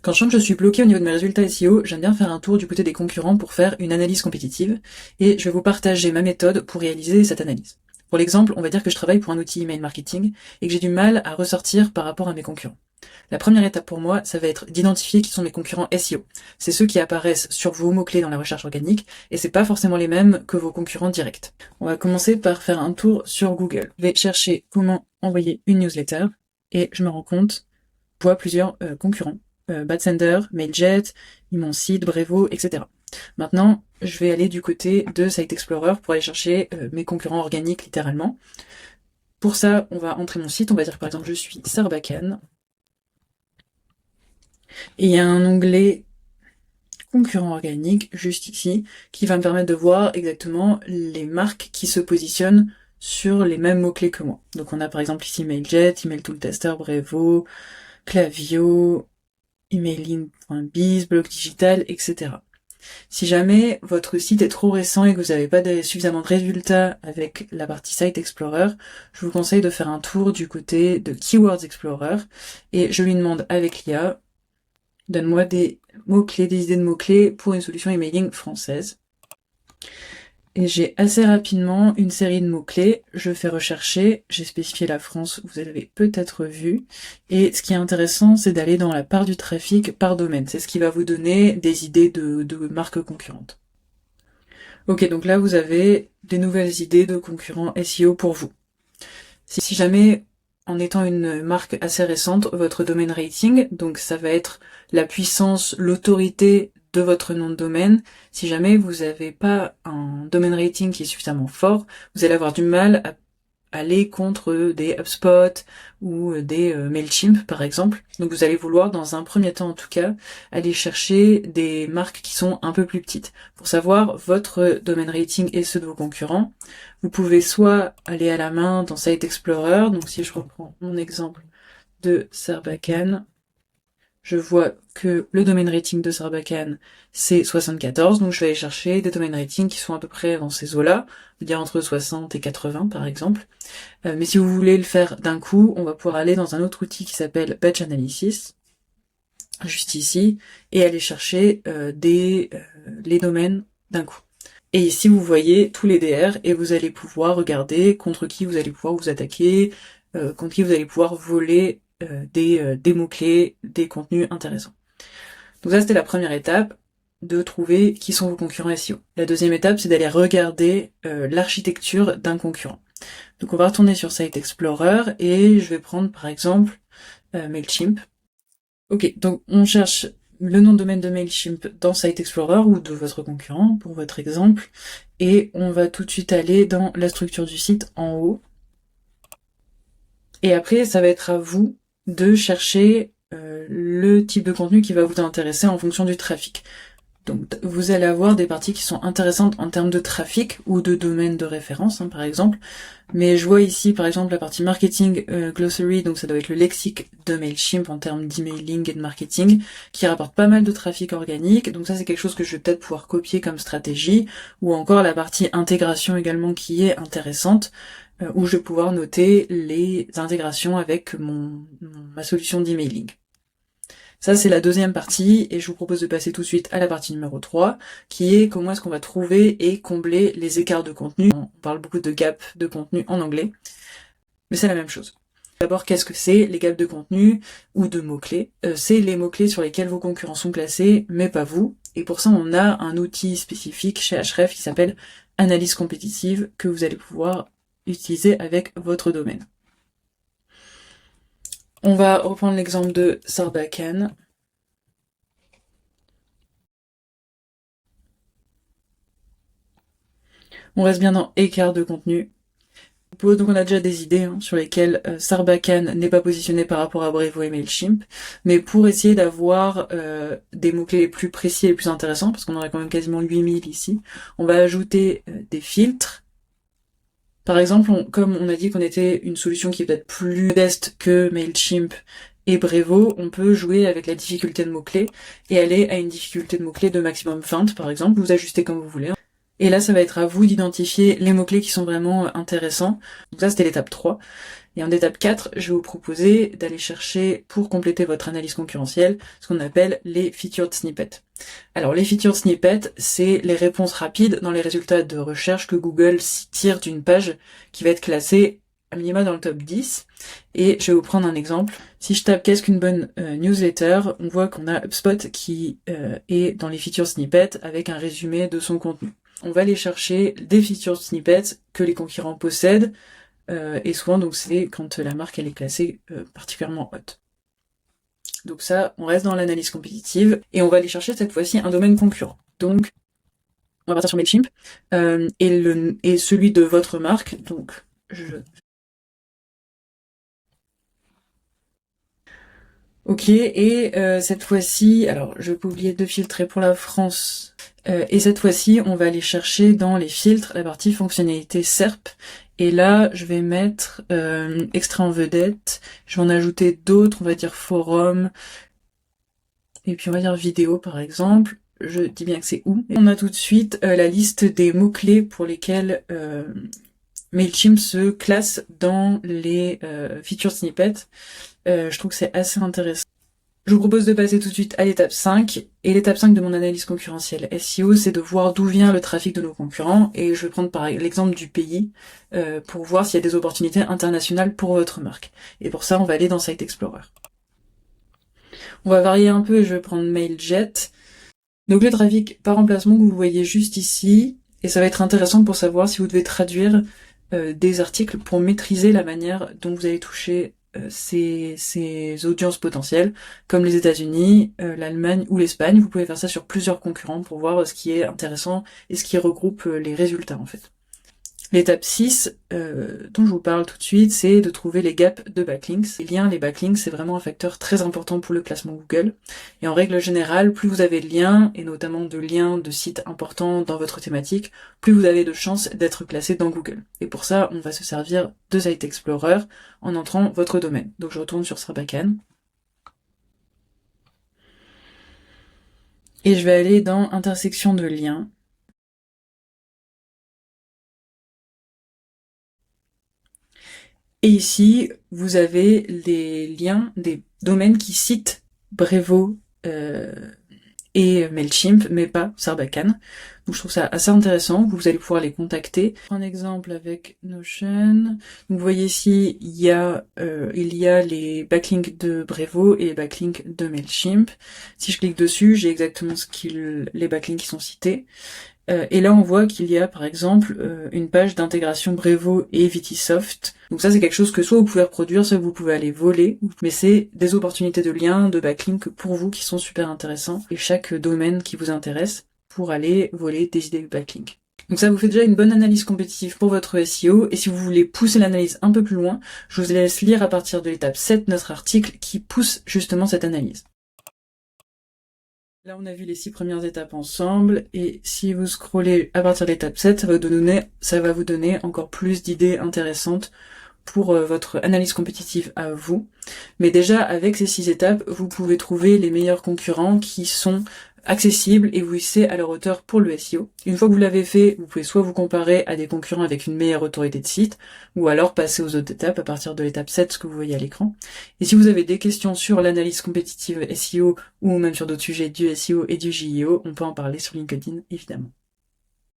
Quand je sens que je suis bloquée au niveau de mes résultats SEO, j'aime bien faire un tour du côté des concurrents pour faire une analyse compétitive, et je vais vous partager ma méthode pour réaliser cette analyse. Pour l'exemple, on va dire que je travaille pour un outil email marketing et que j'ai du mal à ressortir par rapport à mes concurrents. La première étape pour moi, ça va être d'identifier qui sont mes concurrents SEO. C'est ceux qui apparaissent sur vos mots-clés dans la recherche organique, et c'est pas forcément les mêmes que vos concurrents directs. On va commencer par faire un tour sur Google. Je vais chercher comment envoyer une newsletter, et je me rends compte, je vois plusieurs concurrents. Badsender, Mailjet, Imonseed, Brevo, etc. Maintenant, je vais aller du côté de Site Explorer pour aller chercher mes concurrents organiques littéralement. Pour ça, on va entrer mon site, on va dire par exemple je suis Sarbacane. Et il y a un onglet concurrents organiques juste ici qui va me permettre de voir exactement les marques qui se positionnent sur les mêmes mots-clés que moi. Donc on a par exemple ici Mailjet, Email Tool Tester, Brevo, Klaviyo, emailing.biz, blog digital, etc. Si jamais votre site est trop récent et que vous n'avez pas suffisamment de résultats avec la partie Site Explorer, je vous conseille de faire un tour du côté de Keywords Explorer et je lui demande avec l'IA, donne-moi des mots-clés, des idées de mots-clés pour une solution emailing française. Et j'ai assez rapidement une série de mots-clés, je fais rechercher, j'ai spécifié la France, vous avez peut-être vu, et ce qui est intéressant, c'est d'aller dans la part du trafic par domaine, c'est ce qui va vous donner des idées de marques concurrentes. Ok, donc là vous avez des nouvelles idées de concurrents SEO pour vous. Si jamais, en étant une marque assez récente, votre domaine rating, donc ça va être la puissance, l'autorité de votre nom de domaine. Si jamais vous n'avez pas un domaine rating qui est suffisamment fort, vous allez avoir du mal à aller contre des HubSpot ou des Mailchimp par exemple. Donc vous allez vouloir, dans un premier temps en tout cas, aller chercher des marques qui sont un peu plus petites. Pour savoir votre domaine rating et ceux de vos concurrents, vous pouvez soit aller à la main dans Site Explorer, donc si je reprends mon exemple de Sarbacane, je vois que le domaine rating de Sarbacane, c'est 74, donc je vais aller chercher des domaines rating qui sont à peu près dans ces eaux-là, je veux dire entre 60 et 80 par exemple. Mais si vous voulez le faire d'un coup, on va pouvoir aller dans un autre outil qui s'appelle Batch Analysis, juste ici, et aller chercher les domaines d'un coup. Et ici, vous voyez tous les DR, et vous allez pouvoir regarder contre qui vous allez pouvoir vous attaquer, contre qui vous allez pouvoir voler des mots-clés, des contenus intéressants. Donc ça, c'était la première étape, de trouver qui sont vos concurrents SEO. La deuxième étape, c'est d'aller regarder l'architecture d'un concurrent. Donc on va retourner sur Site Explorer, et je vais prendre par exemple Mailchimp. Ok, donc on cherche le nom de domaine de Mailchimp dans Site Explorer ou de votre concurrent, pour votre exemple, et on va tout de suite aller dans la structure du site en haut. Et après, ça va être à vous de chercher le type de contenu qui va vous intéresser en fonction du trafic. Donc vous allez avoir des parties qui sont intéressantes en termes de trafic ou de domaine de référence, par exemple. Mais je vois ici, par exemple, la partie marketing glossary, donc ça doit être le lexique de Mailchimp en termes d'emailing et de marketing, qui rapporte pas mal de trafic organique. Donc ça, c'est quelque chose que je vais peut-être pouvoir copier comme stratégie. Ou encore la partie intégration également qui est intéressante, où je vais pouvoir noter les intégrations avec ma solution d'emailing. Ça, c'est la deuxième partie, et je vous propose de passer tout de suite à la partie numéro 3, qui est comment est-ce qu'on va trouver et combler les écarts de contenu. On parle beaucoup de gap de contenu en anglais, mais c'est la même chose. D'abord, qu'est-ce que c'est les gaps de contenu ou de mots-clés? C'est les mots-clés sur lesquels vos concurrents sont classés, mais pas vous. Et pour ça, on a un outil spécifique chez Ahrefs qui s'appelle Analyse compétitive, que vous allez pouvoir utiliser avec votre domaine. On va reprendre l'exemple de Sarbacane. On reste bien dans écart de contenu. Donc on a déjà des idées sur lesquelles Sarbacane n'est pas positionné par rapport à Brevo et Mailchimp, mais pour essayer d'avoir des mots-clés les plus précis et les plus intéressants, parce qu'on en a quand même quasiment 8000 ici, on va ajouter des filtres. Par exemple, comme on a dit qu'on était une solution qui est peut-être plus modeste que Mailchimp et Brevo, on peut jouer avec la difficulté de mots-clés et aller à une difficulté de mots-clés de maximum 20 par exemple, vous ajustez comme vous voulez. Et là, ça va être à vous d'identifier les mots-clés qui sont vraiment intéressants. Donc ça, c'était l'étape 3. Et en étape 4, je vais vous proposer d'aller chercher, pour compléter votre analyse concurrentielle, ce qu'on appelle les featured snippets. Alors les featured snippets, c'est les réponses rapides dans les résultats de recherche que Google tire d'une page qui va être classée à minima dans le top 10. Et je vais vous prendre un exemple. Si je tape qu'est-ce qu'une bonne newsletter, on voit qu'on a HubSpot qui est dans les featured snippets avec un résumé de son contenu. On va aller chercher des featured snippets que les concurrents possèdent, et souvent donc c'est quand la marque elle est classée particulièrement haute. Donc ça, on reste dans l'analyse compétitive, et on va aller chercher cette fois-ci un domaine concurrent. Donc, on va partir sur Mailchimp, et celui de votre marque, donc Ok, et cette fois-ci, alors je vais pas oublier de filtrer pour la France, et cette fois-ci, on va aller chercher dans les filtres la partie fonctionnalité SERP, et là, je vais mettre extrait en vedette, je vais en ajouter d'autres, on va dire forum, et puis on va dire vidéo par exemple, je dis bien que c'est où. Et on a tout de suite la liste des mots-clés pour lesquels Mailchimp se classe dans les featured snippets. Je trouve que c'est assez intéressant. Je vous propose de passer tout de suite à l'étape 5, et l'étape 5 de mon analyse concurrentielle SEO, c'est de voir d'où vient le trafic de nos concurrents, et je vais prendre par l'exemple du pays, pour voir s'il y a des opportunités internationales pour votre marque. Et pour ça, on va aller dans Site Explorer. On va varier un peu, et je vais prendre Mailjet. Donc le trafic par emplacement que vous voyez juste ici, et ça va être intéressant pour savoir si vous devez traduire des articles pour maîtriser la manière dont vous allez toucher ces audiences potentielles, comme les États-Unis, l'Allemagne ou l'Espagne. Vous pouvez faire ça sur plusieurs concurrents pour voir ce qui est intéressant et ce qui regroupe les résultats en fait. L'étape 6, dont je vous parle tout de suite, c'est de trouver les gaps de backlinks. Les liens, les backlinks, c'est vraiment un facteur très important pour le classement Google. Et en règle générale, plus vous avez de liens, et notamment de liens de sites importants dans votre thématique, plus vous avez de chances d'être classé dans Google. Et pour ça, on va se servir de Site Explorer en entrant votre domaine. Donc je retourne sur Sarbacane. Et je vais aller dans intersection de liens. Et ici, vous avez les liens des domaines qui citent Brevo et Mailchimp, mais pas Sarbacane. Donc je trouve ça assez intéressant, vous allez pouvoir les contacter. Un exemple avec Notion. Donc vous voyez ici, il y a les backlinks de Brevo et les backlinks de Mailchimp. Si je clique dessus, j'ai exactement les backlinks qui sont cités. Et là, on voit qu'il y a, par exemple, une page d'intégration Brevo et Vitisoft. Donc ça, c'est quelque chose que soit vous pouvez reproduire, soit vous pouvez aller voler. Mais c'est des opportunités de liens, de backlink pour vous qui sont super intéressants. Et chaque domaine qui vous intéresse pour aller voler des idées de backlink. Donc ça vous fait déjà une bonne analyse compétitive pour votre SEO. Et si vous voulez pousser l'analyse un peu plus loin, je vous laisse lire à partir de l'étape 7 notre article qui pousse justement cette analyse. Là, on a vu les 6 premières étapes ensemble, et si vous scrollez à partir de l'étape 7, ça va vous donner encore plus d'idées intéressantes pour votre analyse compétitive à vous. Mais déjà, avec ces 6 étapes, vous pouvez trouver les meilleurs concurrents qui sont accessibles et vous hissez à leur hauteur pour le SEO. Une fois que vous l'avez fait, vous pouvez soit vous comparer à des concurrents avec une meilleure autorité de site, ou alors passer aux autres étapes à partir de l'étape 7, ce que vous voyez à l'écran. Et si vous avez des questions sur l'analyse compétitive SEO, ou même sur d'autres sujets du SEO et du JEO, on peut en parler sur LinkedIn, évidemment.